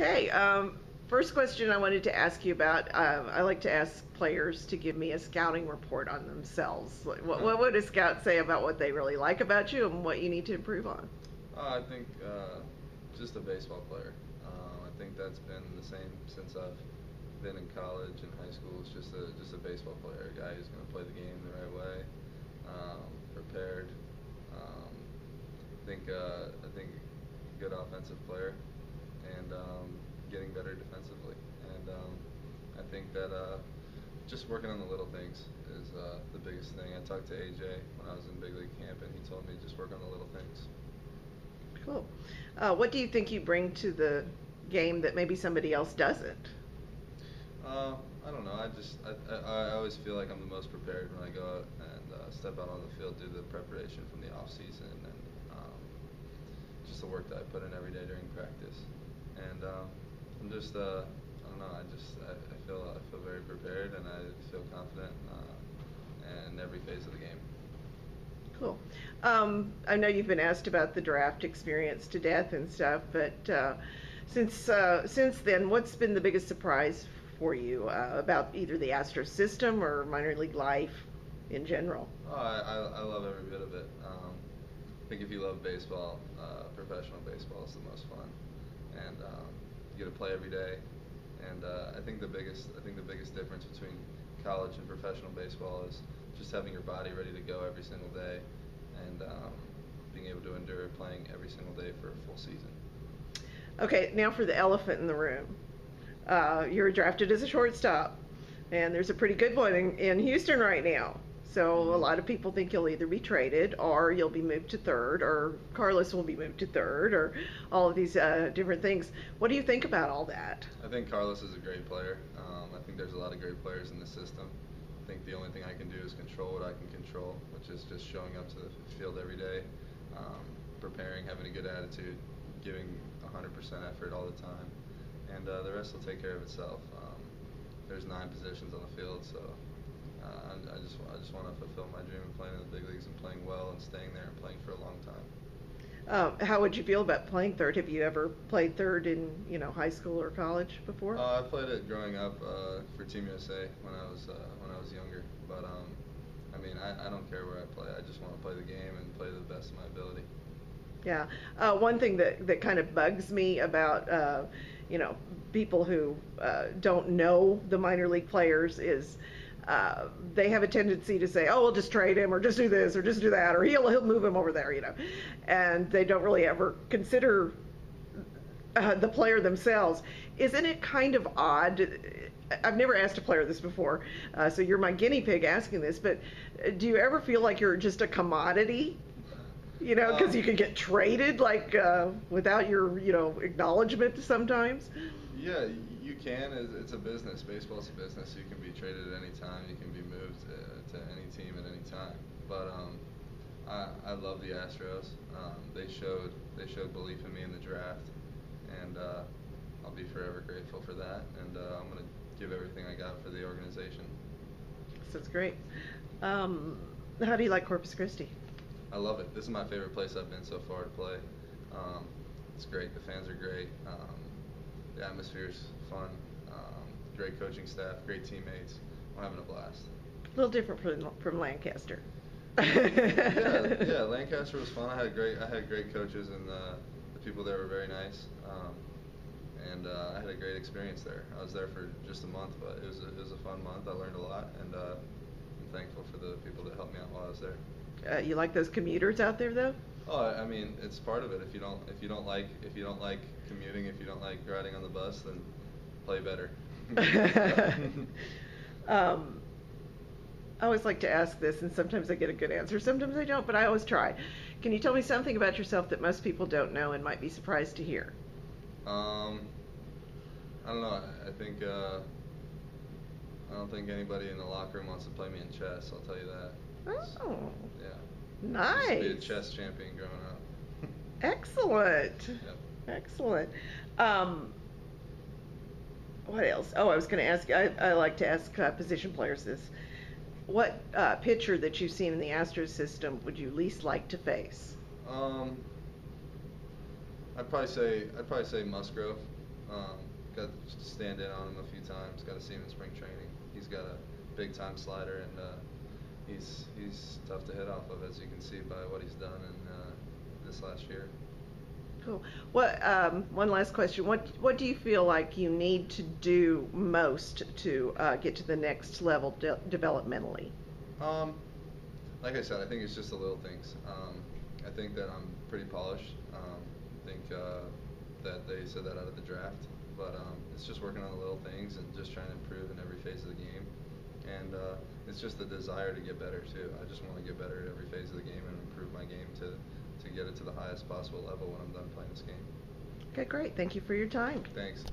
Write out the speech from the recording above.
Okay. First question I wanted to ask you about. I like to ask players to give me a scouting report on themselves. What would a scout say about what they really like about you and what you need to improve on? I think just a baseball player. I think that's been the same since I've been in college and high school. It's just a baseball player, a guy who's going to play the game the right way, prepared. I think good offensive player and getting better defensively. And I think that just working on the little things is the biggest thing. I talked to AJ when I was in big league camp, and he told me just work on the little things. Cool. What do you think you bring to the game that maybe somebody else doesn't? I don't know. I always feel like I'm the most prepared when I go out and step out on the field, do the preparation from the off season and just the work that I put in every day during practice. And I'm just I don't know. I feel very prepared and I feel confident in every phase of the game. Cool. I know you've been asked about the draft experience to death and stuff, but since then, what's been the biggest surprise for you about either the Astros system or minor league life in general? Oh, I love every bit of it. I think if you love baseball, professional baseball is the most fun, and you get to play every day. And I think the biggest difference between college and professional baseball is just having your body ready to go every single day, and being able to endure playing every single day for a full season. Okay, now for the elephant in the room. You're drafted as a shortstop, and there's a pretty good one in Houston right now. So a lot of people think you'll either be traded or you'll be moved to third, or Carlos will be moved to third, or all of these different things. What do you think about all that? I think Carlos is a great player. I think there's a lot of great players in the system. I think the only thing I can do is control what I can control, which is just showing up to the field every day, preparing, having a good attitude, giving 100% effort all the time, and the rest will take care of itself. There's 9 positions on the field, so I just want to fulfill my dream of playing in the big leagues and playing well and staying there and playing for a long time. How would you feel about playing third? Have you ever played third in high school or college before? I played it growing up for Team USA when I was younger, but I mean I don't care where I play. I just want to play the game and play to the best of my ability. Yeah. One thing that kind of bugs me about people who don't know the minor league players is they have a tendency to say, "Oh, we'll just trade him, or just do this, or just do that, or he'll move him over there," and they don't really ever consider the player themselves. Isn't it kind of odd? I've never asked a player this before, so you're my guinea pig asking this. But do you ever feel like you're just a commodity? Because you could get traded like without your acknowledgement sometimes. Yeah, you can. It's a business. Baseball's a business. You can be traded at any time. You can be moved to any team at any time. But I love the Astros. They showed belief in me in the draft, and I'll be forever grateful for that. And I'm gonna give everything I got for the organization. That's great. How do you like Corpus Christi? I love it. This is my favorite place I've been so far to play. It's great. The fans are great. The atmosphere's fun. Great coaching staff. Great teammates. I'm having a blast. A little different from Lancaster. Yeah. Lancaster was fun. I had great coaches, and the people there were very nice. And I had a great experience there. I was there for just a month, but it was a fun month. I learned a lot, and I'm thankful for the people that helped me out while I was there. You like those commuters out there, though? Oh, I mean, it's part of it. If you don't like commuting, if you don't like riding on the bus, then play better. I always like to ask this, and sometimes I get a good answer, sometimes I don't, but I always try. Can you tell me something about yourself that most people don't know and might be surprised to hear? I don't know. I don't think anybody in the locker room wants to play me in chess. I'll tell you that. Oh, Yeah. nice. I used to be a chess champion growing up. Excellent. Yep. Excellent. What else? Oh, I was going to ask. I like to ask position players this. What pitcher that you've seen in the Astros system would you least like to face? I'd probably say Musgrove. Got to stand in on him a few times. Got to see him in spring training. He's got a big time slider, and he's tough to hit off of, as you can see by what he's done in this last year. Cool. What, one last question. What do you feel like you need to do most to get to the next level developmentally? Like I said, I think it's just the little things. I think that I'm pretty polished. I think that they said that out of the draft, but it's just working on the little things and just trying to improve in every phase of the game. And it's just the desire to get better too. I just want to get better at every phase of the game and improve my game to get it to the highest possible level when I'm done playing this game. Okay, great. Thank you for your time. Thanks.